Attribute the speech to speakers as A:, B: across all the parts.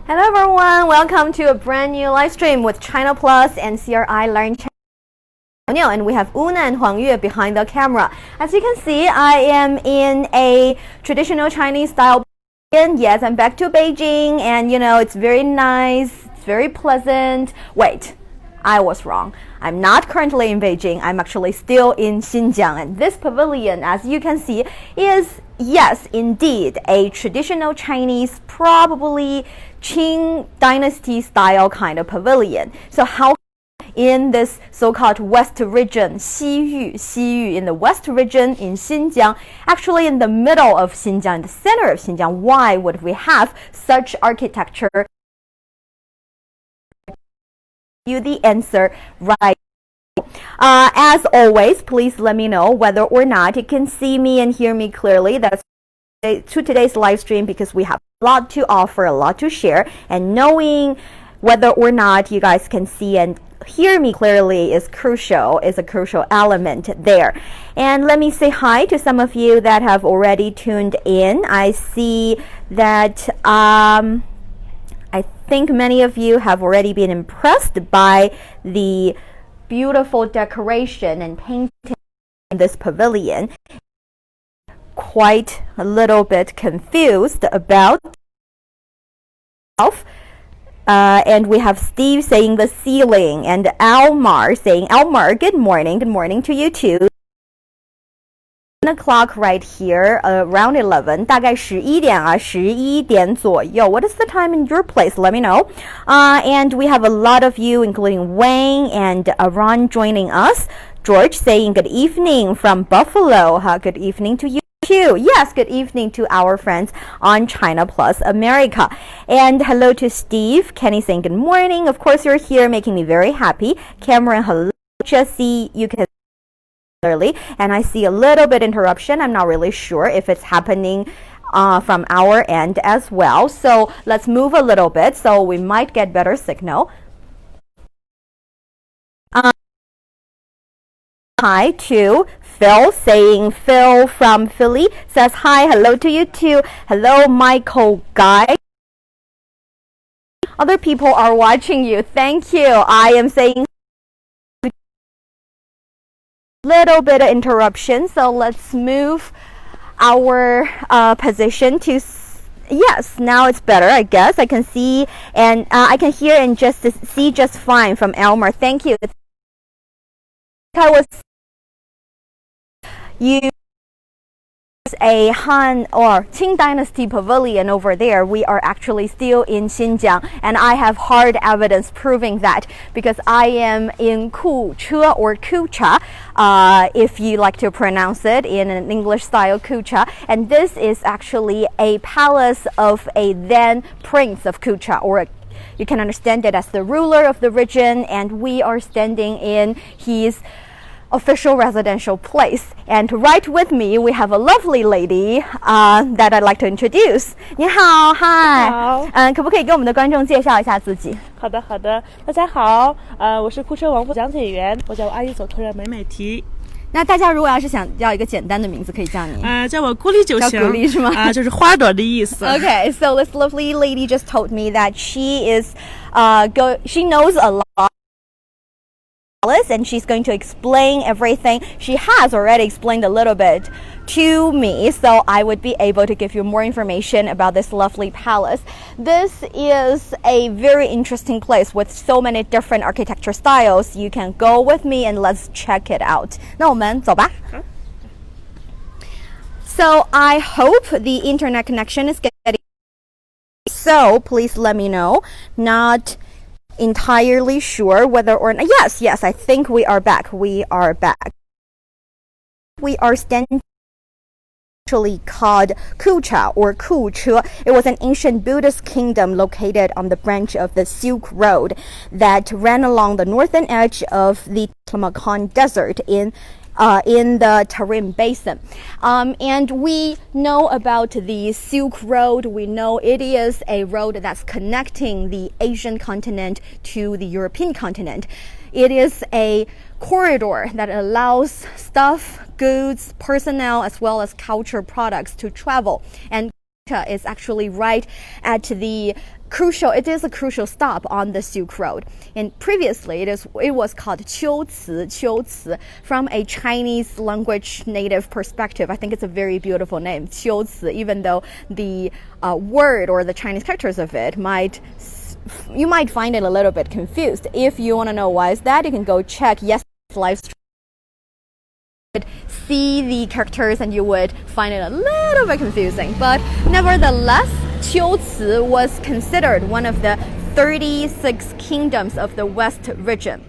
A: Hello everyone, welcome to a brand new live stream with China Plus and CRI Learn China. And we have Una and Huang Yue behind the camera. As you can see, I am in a traditional Chinese style. Yes, I'm back to Beijing, and you know, it's very nice, it's very pleasant. Wait, I was wrong. I'm not currently in Beijing. I'm actually still in Xinjiang. And this pavilion, as you can see, is, yes, indeed, a traditional Chinese, probably Qing dynasty style kind of pavilion. So how in this so-called West region, Xiyue, in the West region in Xinjiang, actually in the middle of Xinjiang, in the center of Xinjiang, why would we have such architecture? You the answer right. As always, please let me know whether or not you can see me and hear me clearly. That's to today's live stream, because we have a lot to offer, a lot to share, and knowing whether or not you guys can see and hear me clearly is a crucial element there. And let me say hi to some of you that have already tuned in. I see that I think many of you have already been impressed by the beautiful decoration and painting in this pavilion. Quite a little bit confused about and we have Steve saying the ceiling, and Almar saying, Almar, good morning to you too. 1 o'clock right here, around 11, 大概11点啊，11点左右. What is the time in your place? Let me know. And we have a lot of you, including Wayne and Ron, joining us. George saying good evening from Buffalo. Good evening to you too. Yes, good evening to our friends on China Plus America. And hello to Steve. Kenny saying good morning. Of course, you're here, making me very happy. Cameron, hello. Jesse, you can clearly, and I see a little bit interruption. I'm not really sure if it's happening from our end as well. So let's move a little bit so we might get better signal. Hi to Phil, saying Phil from Philly says hi, hello to you too. Hello, Michael Guy. Other people are watching you. Thank you. I am saying little bit of interruption, so let's move our position to yes, now it's better, I guess. I can see and I can hear and just see just fine from Elmer. Thank you. I was use a Han or Qing Dynasty pavilion over there. We are actually still in Xinjiang, and I have hard evidence proving that, because I am in Kucha or Kucha, if you like to pronounce it in an English style, Kucha. And this is actually a palace of a then prince of Kucha, or you can understand it as the ruler of the region, and we are standing in his official residential place. And right with me we have a lovely lady that I'd like to introduce. 你好 ，Hi， 好，可不可以给我们的观众介绍一下自己？
B: 好的，大家好，我是库车王府讲解员，我叫阿依佐特热美美提。
A: 那大家如果要是想要一个简单的名字，可以叫你
B: 叫我古丽就行。
A: 叫古丽是吗？
B: 就是花朵的意思。
A: Okay, so this lovely lady just told me that she is she knows a lot. And she's going to explain everything. She has already explained a little bit to me, so I would be able to give you more information about this lovely palace. This is a very interesting place with so many different architecture styles. You can go with me and let's check it out. 那我们走吧。So I hope the internet connection is getting. So please let me know. Not entirely sure whether or not. Yes, I think we are back. We are standing actually called Kucha or Kuchu. It was an ancient Buddhist kingdom located on the branch of the Silk Road that ran along the northern edge of the Taklamakan Desert in the Tarim Basin. And we know about the Silk Road. We know it is a road that's connecting the Asian continent to the European continent. It is a corridor that allows stuff, goods, personnel, as well as culture products to travel. And is actually right at the it is a crucial stop on the Silk Road. And previously it was called Qiuci from a Chinese language native perspective. I think it's a very beautiful name, Qiuci, even though the word or the Chinese characters of it you might find it a little bit confused. If you want to know why is that, you can go check yesterday's live stream. See the characters and you would find it a little bit confusing, but nevertheless, Qiuci was considered one of the 36 kingdoms of the West region.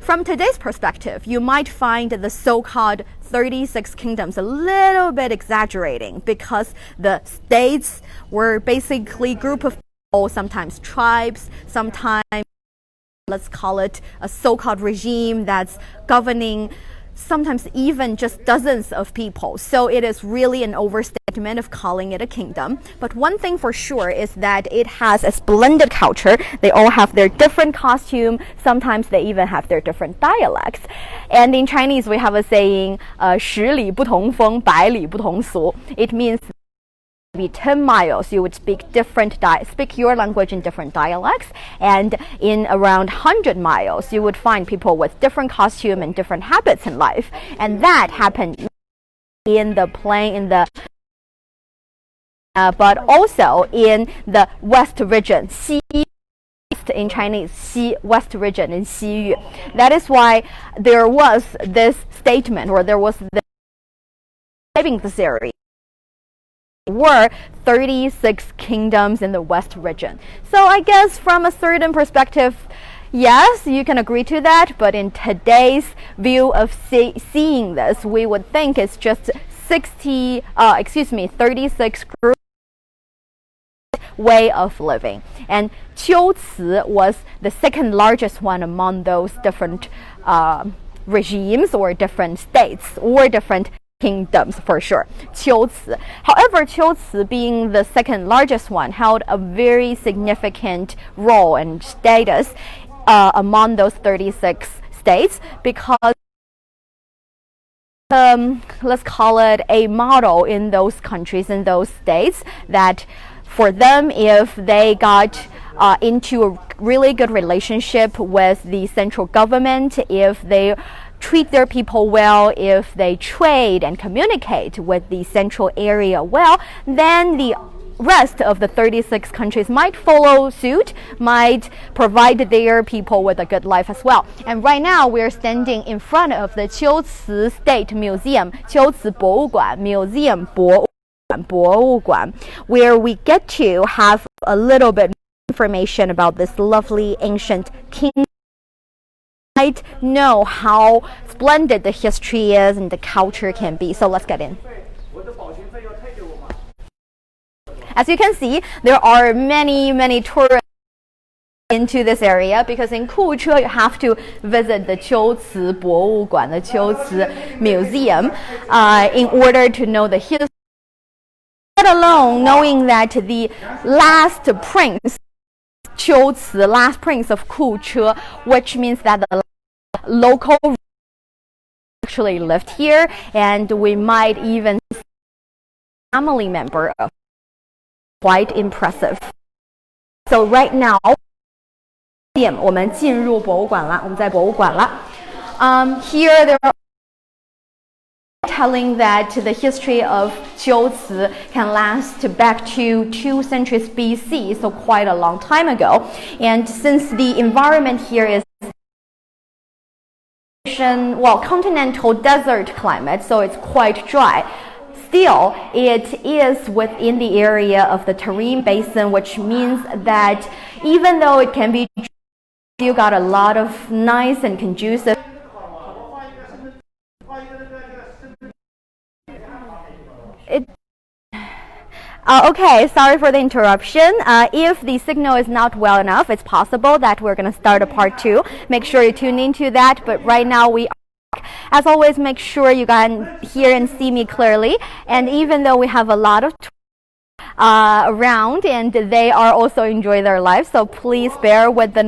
A: From today's perspective, you might find the so-called 36 kingdoms a little bit exaggerating, because the states were basically a group of people, sometimes tribes, sometimes let's call it a so-called regime that's governing sometimes even just dozens of people. So it is really an overstatement of calling it a kingdom. But one thing for sure is that it has a splendid culture. They all have their different costume. Sometimes they even have their different dialects. And in Chinese, we have a saying, 十里不同风，百里不同俗. It means be 10 miles you would speak your language in different dialects, and in around 100 miles you would find people with different costume and different habits in life. And that happened in the plain but also in the west region, Xi, in Chinese, Xi, west region in Xiyu. That is why there was this statement, or there was this theory, were 36 kingdoms in the west region. So I guess from a certain perspective, yes, you can agree to that, but in today's view of seeing this, we would think it's just 36 groups way of living. And Qiuci was the second largest one among those different regimes or different states or different kingdoms for sure. Qiuci. However, Qiuci, being the second largest one, held a very significant role and status among those 36 states, because let's call it a model in those countries, in those states, that for them, if they got into a really good relationship with the central government, if they treat their people well, if they trade and communicate with the central area well, then the rest of the 36 countries might follow suit, might provide their people with a good life as well. And right now we're standing in front of the Qiuci State Museum, Qiuci 博物馆 Museum 博物馆, where we get to have a little bit information about this lovely ancient kingdom. Might know how splendid the history is and the culture can be. So let's get in. As you can see, there are many tourists into this area, because in Kuche you have to visit the Qiuci 博物馆, the Qiuci Museum, in order to know the history. Let alone knowing that the last prince, Qiuci, the last prince of Kuche, which means that the local actually lived here, and we might even see a family member. Quite impressive. So right now, 我们进入博物馆了，我们在博物馆了。Here there are telling that the history of Qiuci can last back to 2 centuries BC, so quite a long time ago. And since the environment here is continental desert climate, so it's quite dry. Still, it is within the area of the Tarim Basin, which means that even though it can be, you got a lot of nice and conducive. Okay, sorry for the interruption. If the signal is not well enough, it's possible that we're going to start a part 2. Make sure you tune into that. But right now we are. As always, make sure you can hear and see me clearly. And even though we have a lot of around, and they are also enjoying their lives, so please bear with the noise.